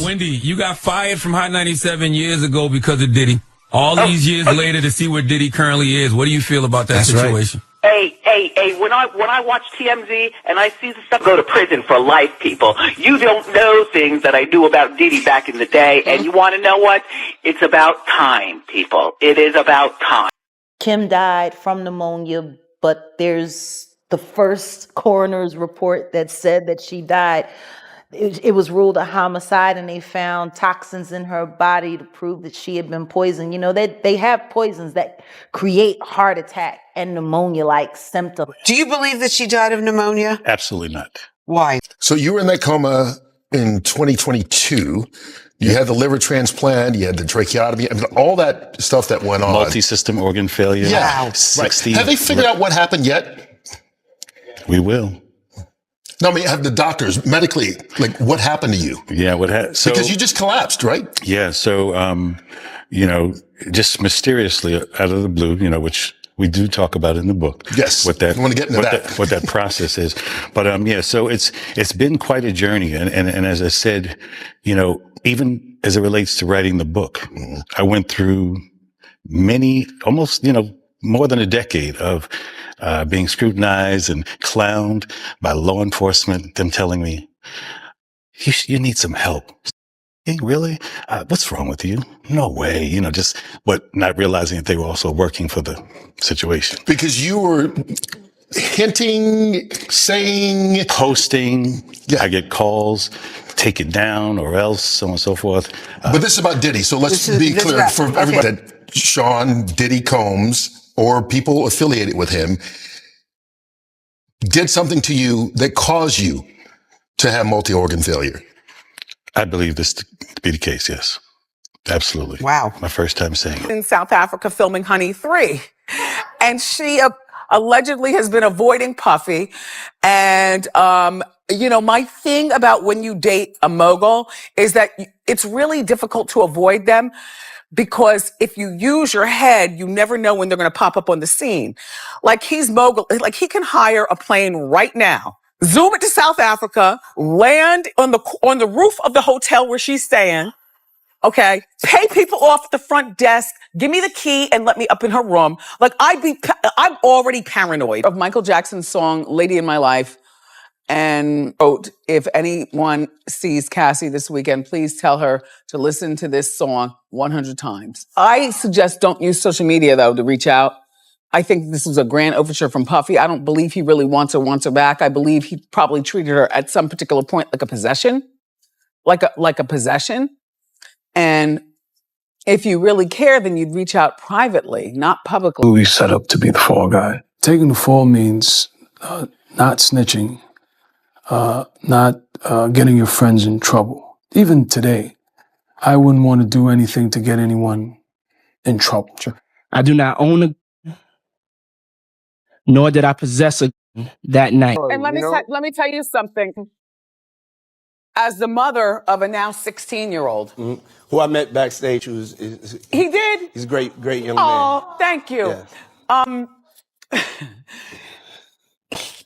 Wendy, you got fired from Hot 97 years ago because of Diddy. All these years later to see where Diddy currently is. What do you feel about that situation? Right. Hey, when I watch TMZ and I see the stuff, go to prison for life, people. You don't know things that I knew about Diddy back in the day, and you want to know what? It's about time, people. It is about time. Kim died from pneumonia, but there's the first coroner's report that said that she died. It was ruled a homicide, and they found toxins in her body to prove that she had been poisoned. You know, they have poisons that create heart attack and pneumonia-like symptoms. Do you believe that she died of pneumonia? Absolutely not. Why? So you were in that coma in 2022. You had the liver transplant, you had the tracheotomy, I mean, all that stuff that went on. Multi-system organ failure. Yeah, Wow. 60. Right. Have they figured out what happened yet? We will. No, I mean, have the doctors medically, like, what happened to you? Yeah, so, because you just collapsed, right? Yeah, so, just mysteriously out of the blue, which we do talk about in the book. Yes, what that, I want to get into that. What that process is. But, so it's been quite a journey. And as I said, even as it relates to writing the book, I went through almost, more than a decade of being scrutinized and clowned by law enforcement, them telling me, you need some help. Hey, really? What's wrong with you? No way. But not realizing that they were also working for the situation. Because you were hinting, saying, posting. Yeah. I get calls, take it down or else, so on and so forth. But this is about Diddy. So let's be clear for everybody that Sean Diddy Combs or people affiliated with him did something to you that caused you to have multi-organ failure. I believe this to be the case, yes. Absolutely. Wow. My first time saying it. In South Africa filming Honey 3. And she allegedly has been avoiding Puffy. And, my thing about when you date a mogul is that it's really difficult to avoid them. Because if you use your head, you never know when they're going to pop up on the scene. Like he's mogul, like he can hire a plane right now, zoom it to South Africa, land on the roof of the hotel where she's staying. Okay. Pay people off the front desk. Give me the key and let me up in her room. Like I'm already paranoid. Of Michael Jackson's song, Lady in My Life. And wrote, if anyone sees Cassie this weekend, please tell her to listen to this song 100 times. I suggest don't use social media, though, to reach out. I think this was a grand overture from Puffy. I don't believe he really wants her back. I believe he probably treated her at some particular point like a possession. Like a possession. And if you really care, then you'd reach out privately, not publicly. We set up to be the fall guy. Taking the fall means not snitching. Not getting your friends in trouble. Even today, I wouldn't want to do anything to get anyone in trouble. Sure. I do not own a gun, nor did I possess a gun that night. And let me tell you something. As the mother of a now 16-year-old. Mm-hmm. Who I met backstage, He did? He's a great young man. Oh, thank you. Yeah.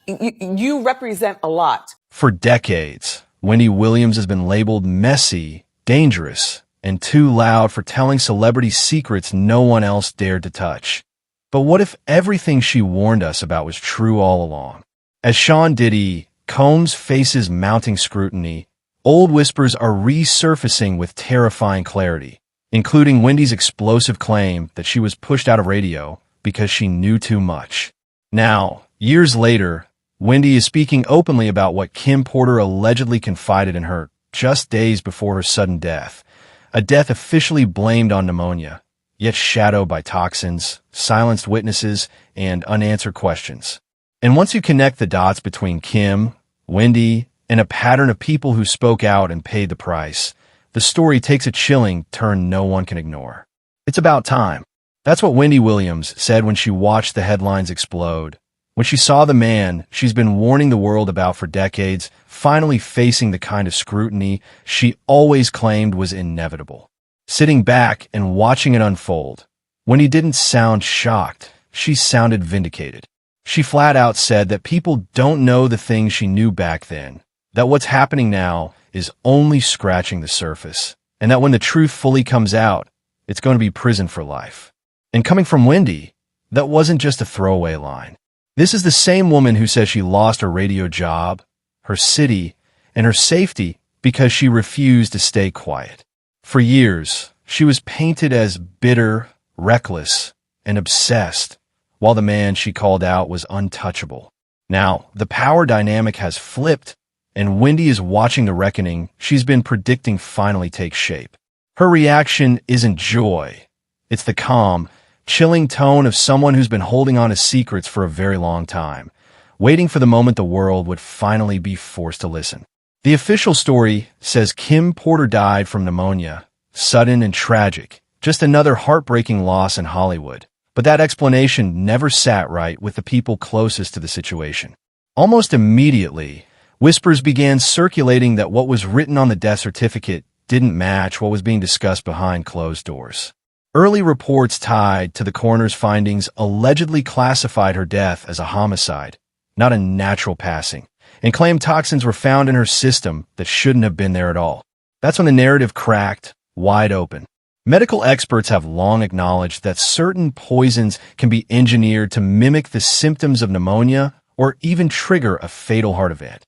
You represent a lot. For decades, Wendy Williams has been labeled messy, dangerous, and too loud for telling celebrity secrets no one else dared to touch. But what if everything she warned us about was true all along? As Sean Diddy, Combs faces mounting scrutiny, old whispers are resurfacing with terrifying clarity, including Wendy's explosive claim that she was pushed out of radio because she knew too much. Now, years later, Wendy is speaking openly about what Kim Porter allegedly confided in her just days before her sudden death, a death officially blamed on pneumonia, yet shadowed by toxins, silenced witnesses, and unanswered questions. And once you connect the dots between Kim, Wendy, and a pattern of people who spoke out and paid the price, the story takes a chilling turn no one can ignore. It's about time. That's what Wendy Williams said when she watched the headlines explode. When she saw the man she's been warning the world about for decades finally facing the kind of scrutiny she always claimed was inevitable. Sitting back and watching it unfold, Wendy didn't sound shocked, she sounded vindicated. She flat out said that people don't know the things she knew back then, that what's happening now is only scratching the surface, and that when the truth fully comes out, it's going to be prison for life. And coming from Wendy, that wasn't just a throwaway line. This is the same woman who says she lost her radio job, her city, and her safety because she refused to stay quiet. For years, she was painted as bitter, reckless, and obsessed, while the man she called out was untouchable. Now, the power dynamic has flipped, and Wendy is watching the reckoning she's been predicting finally take shape. Her reaction isn't joy. It's the calm, chilling tone of someone who's been holding on to secrets for a very long time, waiting for the moment the world would finally be forced to listen. The official story says Kim Porter died from pneumonia, sudden and tragic, just another heartbreaking loss in Hollywood. But that explanation never sat right with the people closest to the situation. Almost immediately, whispers began circulating that what was written on the death certificate didn't match what was being discussed behind closed doors. Early reports tied to the coroner's findings allegedly classified her death as a homicide, not a natural passing, and claimed toxins were found in her system that shouldn't have been there at all. That's when the narrative cracked wide open. Medical experts have long acknowledged that certain poisons can be engineered to mimic the symptoms of pneumonia or even trigger a fatal heart event,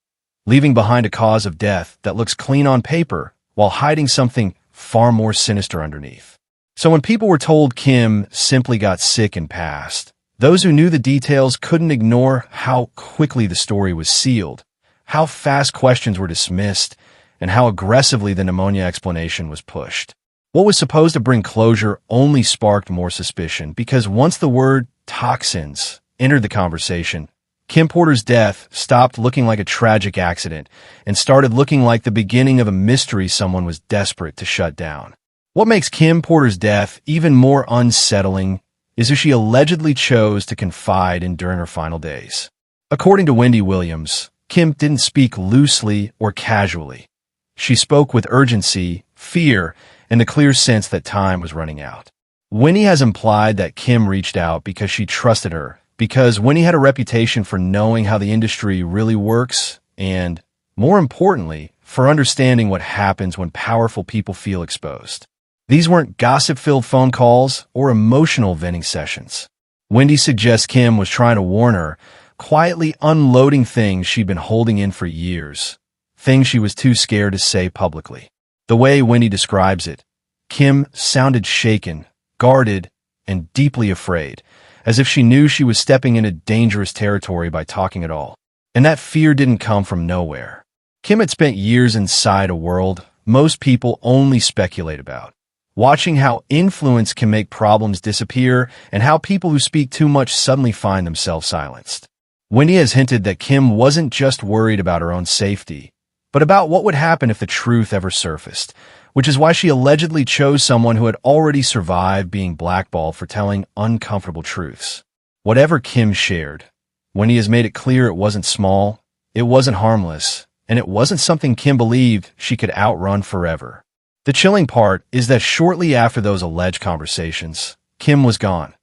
leaving behind a cause of death that looks clean on paper while hiding something far more sinister underneath. So when people were told Kim simply got sick and passed, those who knew the details couldn't ignore how quickly the story was sealed, how fast questions were dismissed, and how aggressively the pneumonia explanation was pushed. What was supposed to bring closure only sparked more suspicion because once the word toxins entered the conversation, Kim Porter's death stopped looking like a tragic accident and started looking like the beginning of a mystery someone was desperate to shut down. What makes Kim Porter's death even more unsettling is who she allegedly chose to confide in during her final days. According to Wendy Williams, Kim didn't speak loosely or casually. She spoke with urgency, fear, and the clear sense that time was running out. Wendy has implied that Kim reached out because she trusted her, because Wendy had a reputation for knowing how the industry really works and, more importantly, for understanding what happens when powerful people feel exposed. These weren't gossip-filled phone calls or emotional venting sessions. Wendy suggests Kim was trying to warn her, quietly unloading things she'd been holding in for years, things she was too scared to say publicly. The way Wendy describes it, Kim sounded shaken, guarded, and deeply afraid, as if she knew she was stepping into dangerous territory by talking at all. And that fear didn't come from nowhere. Kim had spent years inside a world most people only speculate about, watching how influence can make problems disappear and how people who speak too much suddenly find themselves silenced. Wendy has hinted that Kim wasn't just worried about her own safety, but about what would happen if the truth ever surfaced, which is why she allegedly chose someone who had already survived being blackballed for telling uncomfortable truths. Whatever Kim shared, Wendy has made it clear it wasn't small, it wasn't harmless, and it wasn't something Kim believed she could outrun forever. The chilling part is that shortly after those alleged conversations, Kim was gone,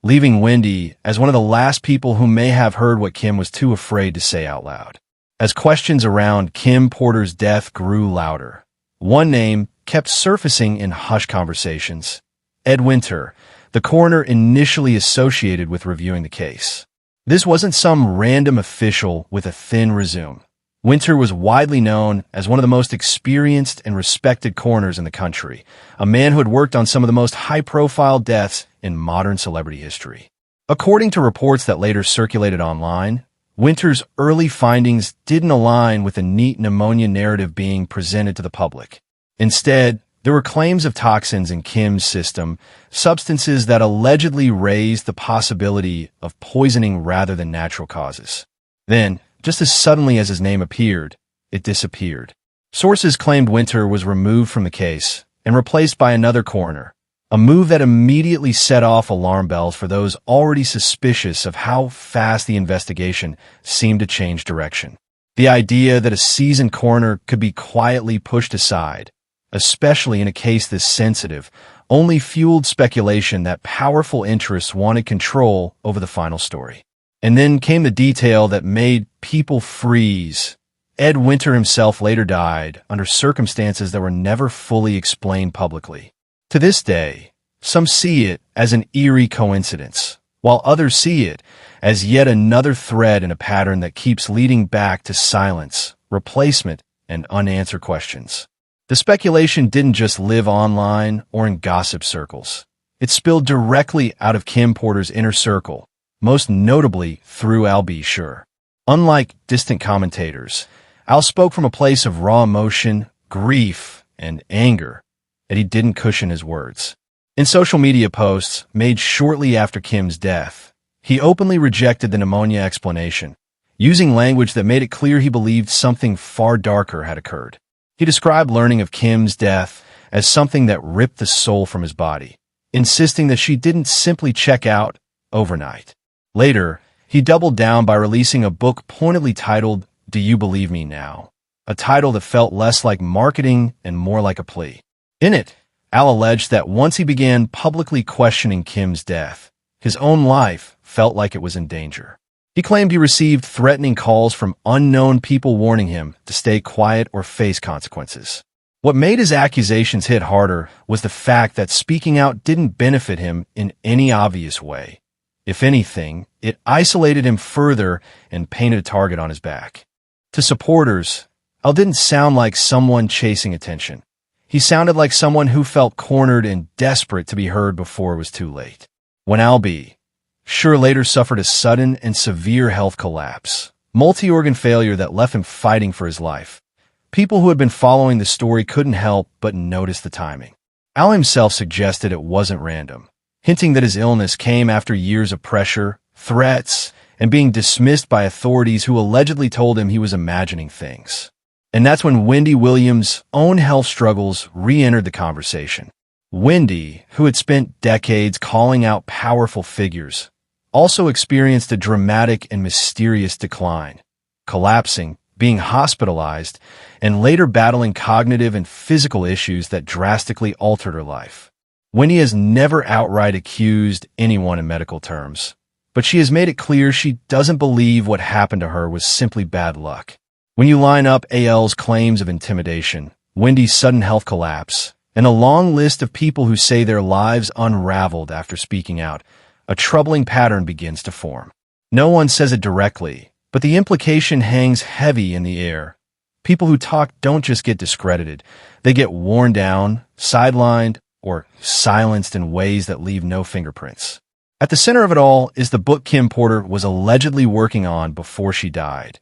leaving Wendy as one of the last people who may have heard what Kim was too afraid to say out loud. As questions around Kim Porter's death grew louder, one name kept surfacing in hushed conversations: Ed Winter, the coroner initially associated with reviewing the case. This wasn't some random official with a thin resume. Winter was widely known as one of the most experienced and respected coroners in the country, a man who had worked on some of the most high-profile deaths in modern celebrity history. According to reports that later circulated online, Winter's early findings didn't align with the neat pneumonia narrative being presented to the public. Instead, there were claims of toxins in Kim's system, substances that allegedly raised the possibility of poisoning rather than natural causes. Then, just as suddenly as his name appeared, it disappeared. Sources claimed Winter was removed from the case and replaced by another coroner, a move that immediately set off alarm bells for those already suspicious of how fast the investigation seemed to change direction. The idea that a seasoned coroner could be quietly pushed aside, especially in a case this sensitive, only fueled speculation that powerful interests wanted control over the final story. And then came the detail that made people freeze. Ed Winter himself later died under circumstances that were never fully explained publicly. To this day, some see it as an eerie coincidence, while others see it as yet another thread in a pattern that keeps leading back to silence, replacement, and unanswered questions. The speculation didn't just live online or in gossip circles. It spilled directly out of Kim Porter's inner circle, most notably through Al B. Sure. Unlike distant commentators, Al spoke from a place of raw emotion, grief, and anger, and he didn't cushion his words. In social media posts made shortly after Kim's death, he openly rejected the pneumonia explanation, using language that made it clear he believed something far darker had occurred. He described learning of Kim's death as something that ripped the soul from his body, insisting that she didn't simply check out overnight. Later, he doubled down by releasing a book pointedly titled, Do You Believe Me Now? A title that felt less like marketing and more like a plea. In it, Al alleged that once he began publicly questioning Kim's death, his own life felt like it was in danger. He claimed he received threatening calls from unknown people warning him to stay quiet or face consequences. What made his accusations hit harder was the fact that speaking out didn't benefit him in any obvious way. If anything, it isolated him further and painted a target on his back. To supporters, Al didn't sound like someone chasing attention. He sounded like someone who felt cornered and desperate to be heard before it was too late. When Al B. Sure later suffered a sudden and severe health collapse, multi-organ failure that left him fighting for his life, people who had been following the story couldn't help but notice the timing. Al himself suggested it wasn't random, hinting that his illness came after years of pressure, threats, and being dismissed by authorities who allegedly told him he was imagining things. And that's when Wendy Williams' own health struggles re-entered the conversation. Wendy, who had spent decades calling out powerful figures, also experienced a dramatic and mysterious decline, collapsing, being hospitalized, and later battling cognitive and physical issues that drastically altered her life. Wendy has never outright accused anyone in medical terms, but she has made it clear she doesn't believe what happened to her was simply bad luck. When you line up AL's claims of intimidation, Wendy's sudden health collapse, and a long list of people who say their lives unraveled after speaking out, a troubling pattern begins to form. No one says it directly, but the implication hangs heavy in the air. People who talk don't just get discredited, they get worn down, sidelined, or silenced in ways that leave no fingerprints. At the center of it all is the book Kim Porter was allegedly working on before she died,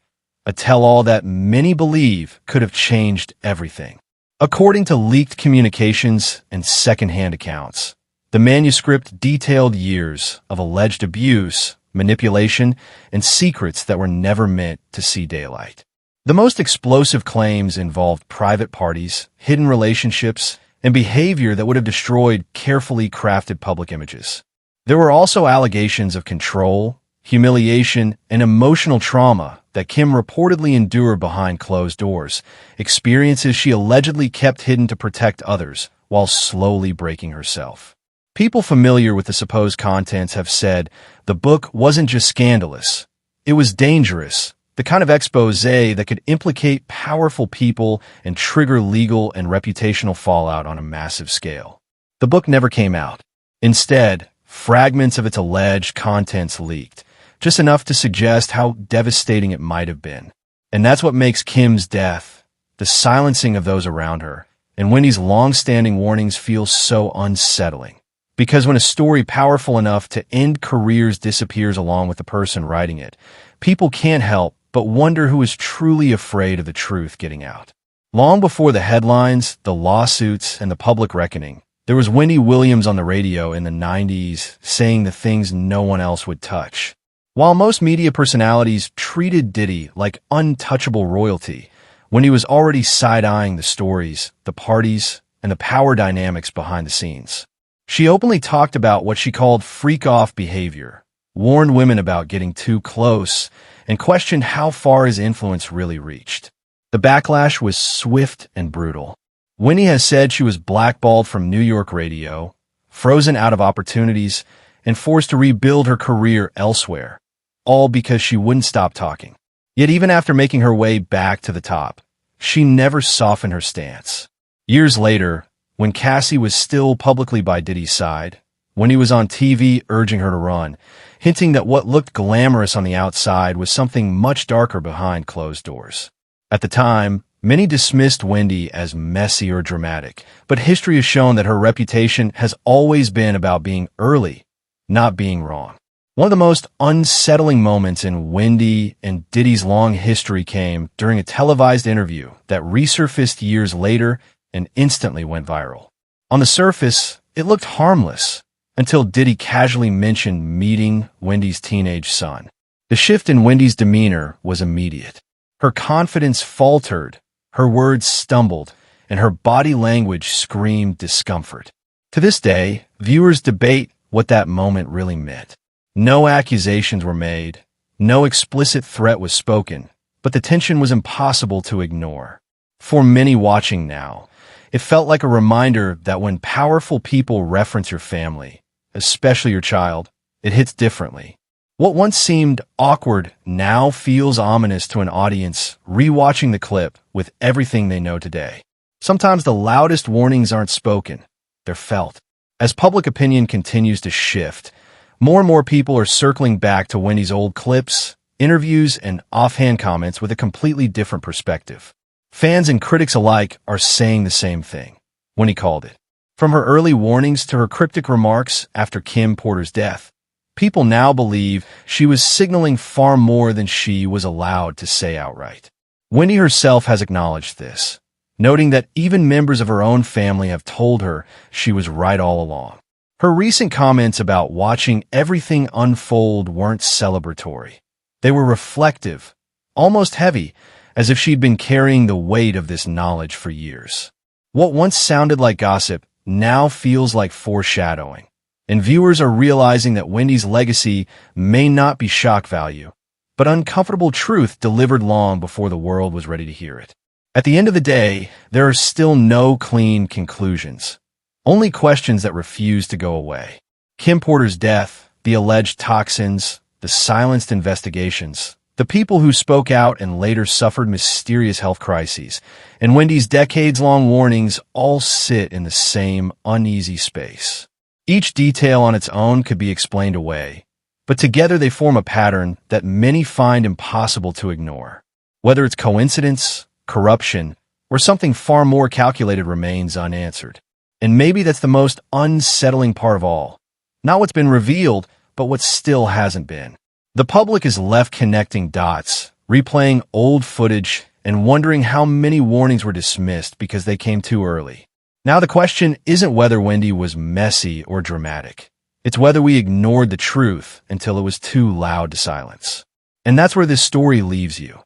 a tell-all that many believe could have changed everything. According to leaked communications and secondhand accounts, the manuscript detailed years of alleged abuse, manipulation, and secrets that were never meant to see daylight. The most explosive claims involved private parties, hidden relationships, and behavior that would have destroyed carefully crafted public images. There were also allegations of control, humiliation, and emotional trauma that Kim reportedly endured behind closed doors, experiences she allegedly kept hidden to protect others while slowly breaking herself. People familiar with the supposed contents have said the book wasn't just scandalous, it was dangerous, the kind of expose that could implicate powerful people and trigger legal and reputational fallout on a massive scale. The book never came out. Instead, fragments of its alleged contents leaked, just enough to suggest how devastating it might have been. And that's what makes Kim's death, the silencing of those around her, and Wendy's long-standing warnings feel so unsettling. Because when a story powerful enough to end careers disappears along with the person writing it, people can't help but wonder who is truly afraid of the truth getting out. Long before the headlines, the lawsuits, and the public reckoning, there was Wendy Williams on the radio in the 90s saying the things no one else would touch. While most media personalities treated Diddy like untouchable royalty, Wendy was already side-eyeing the stories, the parties, and the power dynamics behind the scenes. She openly talked about what she called freak-off behavior, warned women about getting too close, and questioned how far his influence really reached. The backlash was swift and brutal. Wendy has said she was blackballed from New York radio, frozen out of opportunities, and forced to rebuild her career elsewhere, all because she wouldn't stop talking. Yet even after making her way back to the top, she never softened her stance. Years later, when Cassie was still publicly by Diddy's side, when he was on TV urging her to run, hinting that what looked glamorous on the outside was something much darker behind closed doors. At the time, many dismissed Wendy as messy or dramatic, but history has shown that her reputation has always been about being early, not being wrong. One of the most unsettling moments in Wendy and Diddy's long history came during a televised interview that resurfaced years later and instantly went viral. On the surface, it looked harmless until Diddy casually mentioned meeting Wendy's teenage son. The shift in Wendy's demeanor was immediate. Her confidence faltered, her words stumbled, and her body language screamed discomfort. To this day, viewers debate what that moment really meant. No accusations were made, no explicit threat was spoken, but the tension was impossible to ignore. For many watching now, it felt like a reminder that when powerful people reference your family, especially your child, it hits differently. What once seemed awkward now feels ominous to an audience rewatching the clip with everything they know today. Sometimes the loudest warnings aren't spoken, they're felt. As public opinion continues to shift, more and more people are circling back to Wendy's old clips, interviews, and offhand comments with a completely different perspective. Fans and critics alike are saying the same thing. Wendy called it. From her early warnings to her cryptic remarks after Kim Porter's death, people now believe she was signaling far more than she was allowed to say outright. Wendy herself has acknowledged this, noting that even members of her own family have told her she was right all along. Her recent comments about watching everything unfold weren't celebratory. They were reflective, almost heavy, as if she'd been carrying the weight of this knowledge for years. What once sounded like gossip now feels like foreshadowing, and viewers are realizing that Wendy's legacy may not be shock value, but uncomfortable truth delivered long before the world was ready to hear it. At the end of the day, there are still no clean conclusions. Only questions that refuse to go away. Kim Porter's death, the alleged toxins, the silenced investigations, the people who spoke out and later suffered mysterious health crises, and Wendy's decades-long warnings all sit in the same uneasy space. Each detail on its own could be explained away, but together they form a pattern that many find impossible to ignore. Whether it's coincidence, corruption, or something far more calculated remains unanswered. And maybe that's the most unsettling part of all. Not what's been revealed, but what still hasn't been. The public is left connecting dots, replaying old footage, and wondering how many warnings were dismissed because they came too early. Now the question isn't whether Wendy was messy or dramatic. It's whether we ignored the truth until it was too loud to silence. And that's where this story leaves you.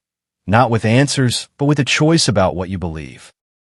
Not with answers, but with a choice about what you believe.